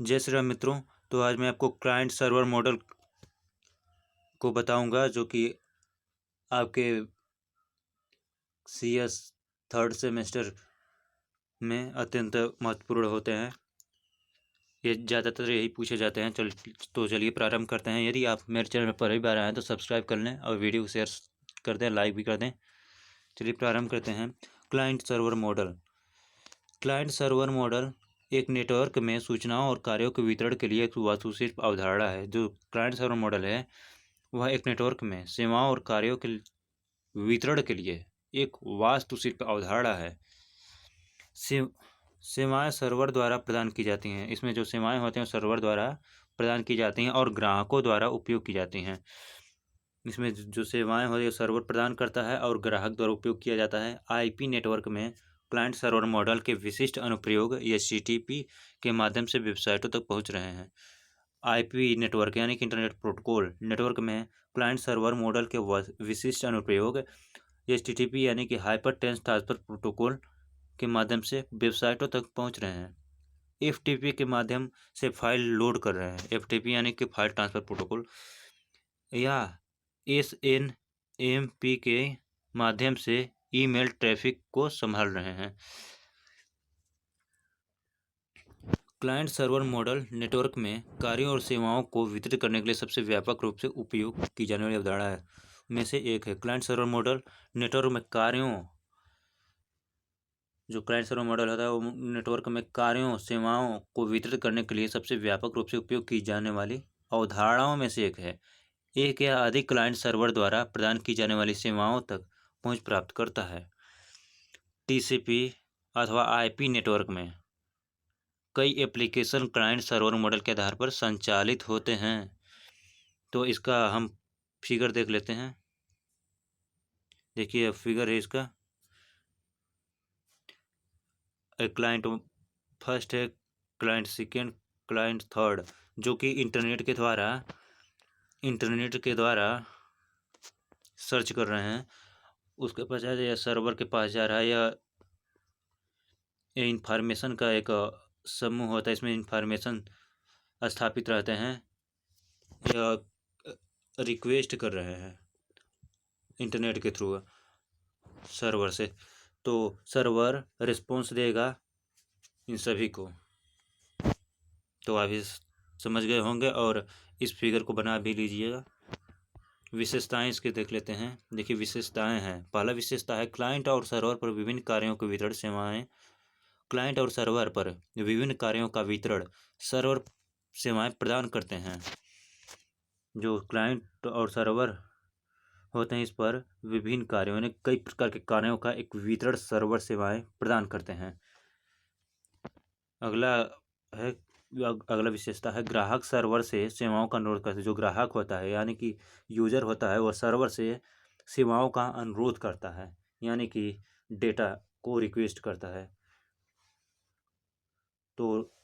जय श्री राम मित्रों। तो आज मैं आपको क्लाइंट सर्वर मॉडल को बताऊंगा जो कि आपके CS थर्ड सेमेस्टर में अत्यंत महत्वपूर्ण होते हैं। ये ज़्यादातर यही पूछे जाते हैं। चलिए प्रारंभ करते हैं। यदि आप मेरे चैनल पर पहली बार आए हैं तो सब्सक्राइब कर लें और वीडियो को शेयर कर दें, लाइक भी कर दें। चलिए प्रारंभ करते हैं। Client server model. Client server model एक नेटवर्क में सूचनाओं और कार्यों के वितरण के लिए एक वास्तुशिल्प अवधारणा है। जो क्लाइंट सर्वर मॉडल है वह एक नेटवर्क में सेवाओं और कार्यों के वितरण के लिए एक वास्तुशिल्प अवधारणा है। सेवाएं सर्वर द्वारा प्रदान की जाती हैं। इसमें जो सेवाएं होती हैं सर्वर द्वारा प्रदान की जाती हैं और ग्राहकों द्वारा उपयोग की जाती हैं। इसमें जो सेवाएं होती हैं सर्वर प्रदान करता है और ग्राहक द्वारा उपयोग किया जाता है। IP नेटवर्क में क्लाइंट सर्वर मॉडल के विशिष्ट अनुप्रयोग HTTP के माध्यम से वेबसाइटों तक पहुंच रहे हैं। IP नेटवर्क यानी कि इंटरनेट प्रोटोकॉल नेटवर्क में क्लाइंट सर्वर मॉडल के विशिष्ट अनुप्रयोग HTTP यानी कि हाइपर टेक्स्ट ट्रांसफर प्रोटोकॉल के माध्यम से वेबसाइटों तक पहुंच रहे हैं। FTP के माध्यम से फाइल लोड कर रहे हैं। FTP यानी कि फाइल ट्रांसफर प्रोटोकॉल या SNMP के माध्यम से ईमेल ट्रैफिक को संभाल रहे हैं। क्लाइंट सर्वर मॉडल नेटवर्क में कार्यों और सेवाओं को वितरित करने के लिए सबसे व्यापक रूप से उपयोग की जाने वाली अवधारणा में से एक है। क्लाइंट सर्वर मॉडल नेटवर्क में कार्यों जो क्लाइंट सर्वर मॉडल होता है वो नेटवर्क में कार्यों सेवाओं को वितरित करने के लिए सबसे व्यापक रूप से उपयोग की जाने वाली अवधारणाओं में से एक है। एक या अधिक क्लाइंट सर्वर द्वारा प्रदान की जाने वाली सेवाओं तक पहुंच प्राप्त करता है। TCP अथवा IP नेटवर्क में कई एप्लीकेशन क्लाइंट सर्वर मॉडल के आधार पर संचालित होते हैं। तो इसका हम फिगर देख लेते हैं। देखिए फिगर है इसका। क्लाइंट फर्स्ट है, क्लाइंट सेकेंड, क्लाइंट थर्ड, जो कि इंटरनेट के द्वारा सर्च कर रहे हैं। उसके पास या सर्वर के पास जा रहा है या इंफॉर्मेशन का एक समूह होता है। इसमें इंफॉर्मेशन स्थापित रहते हैं या रिक्वेस्ट कर रहे हैं इंटरनेट के थ्रू सर्वर से। तो सर्वर रिस्पॉन्स देगा इन सभी को। तो आप इस समझ गए होंगे और इस फिगर को बना भी लीजिएगा। विशेषताएं इसके देख लेते हैं। देखिए विशेषताएं हैं। पहला विशेषता है क्लाइंट और सर्वर पर विभिन्न कार्यों के वितरण सेवाएं। क्लाइंट और सर्वर पर विभिन्न कार्यों का वितरण सर्वर सेवाएं प्रदान करते हैं। जो क्लाइंट और सर्वर होते हैं इस पर विभिन्न कार्यों यानी कई प्रकार के कार्यों का एक वितरण सर्वर सेवाएं प्रदान करते हैं। अगला विशेषता है ग्राहक सर्वर से सेवाओं का अनुरोध करता है। जो ग्राहक होता है यानी कि यूजर होता है वह सर्वर से सेवाओं का अनुरोध करता है यानी कि डेटा को रिक्वेस्ट करता है। तो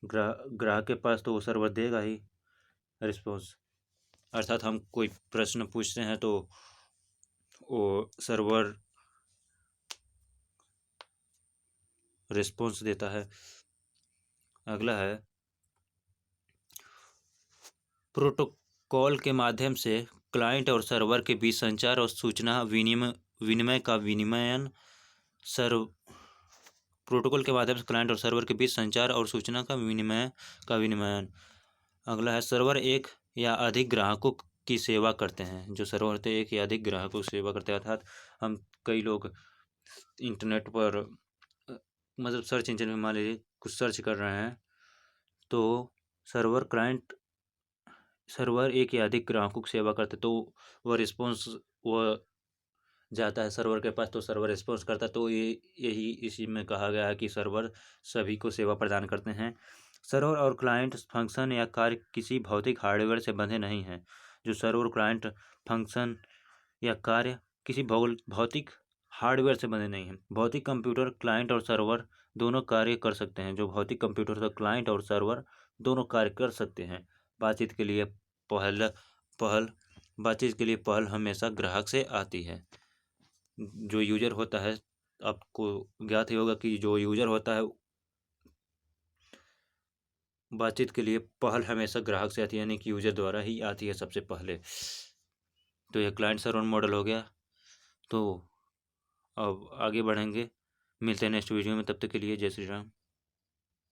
ग्राहक के पास तो वो सर्वर देगा ही रिस्पॉन्स। अर्थात हम कोई प्रश्न पूछते हैं तो वो सर्वर रिस्पॉन्स देता है। अगला है प्रोटोकॉल के माध्यम से क्लाइंट और सर्वर के बीच संचार और सूचना विनिमय का विनिमयन। प्रोटोकॉल के माध्यम से क्लाइंट और सर्वर के बीच संचार और सूचना का विनिमयन। अगला है सर्वर एक या अधिक ग्राहकों की सेवा करते हैं। जो सर्वर होते हैं एक या अधिक ग्राहकों की सेवा करते हैं। अर्थात हम कई लोग इंटरनेट पर मतलब सर्च इंजन में मान लीजिए कुछ सर्च कर रहे हैं तो सर्वर एक या अधिक ग्राहकों की सेवा करते तो वह रिस्पॉन्स वह जाता है सर्वर के पास तो सर्वर रिस्पॉन्स करता है। तो यही इसी में कहा गया है कि सर्वर सभी को सेवा प्रदान करते हैं। सर्वर और क्लाइंट फंक्शन या कार्य किसी भौतिक हार्डवेयर से बंधे नहीं हैं। जो सर्वर क्लाइंट फंक्शन या कार्य किसी भौतिक हार्डवेयर से बंधे नहीं हैं। भौतिक कंप्यूटर क्लाइंट और सर्वर दोनों कार्य कर सकते हैं। जो भौतिक कंप्यूटर का क्लाइंट और सर्वर दोनों कार्य कर सकते हैं। बातचीत के लिए पहल हमेशा ग्राहक से आती है। जो यूजर होता है आपको ज्ञात ही होगा कि जो यूजर होता है बातचीत के लिए पहल हमेशा ग्राहक से आती है, यानी कि यूजर द्वारा ही आती है सबसे पहले। तो यह क्लाइंट सर्वर मॉडल हो गया। तो अब आगे बढ़ेंगे, मिलते हैं नेक्स्ट वीडियो में, तब तक के लिए जय श्री राम।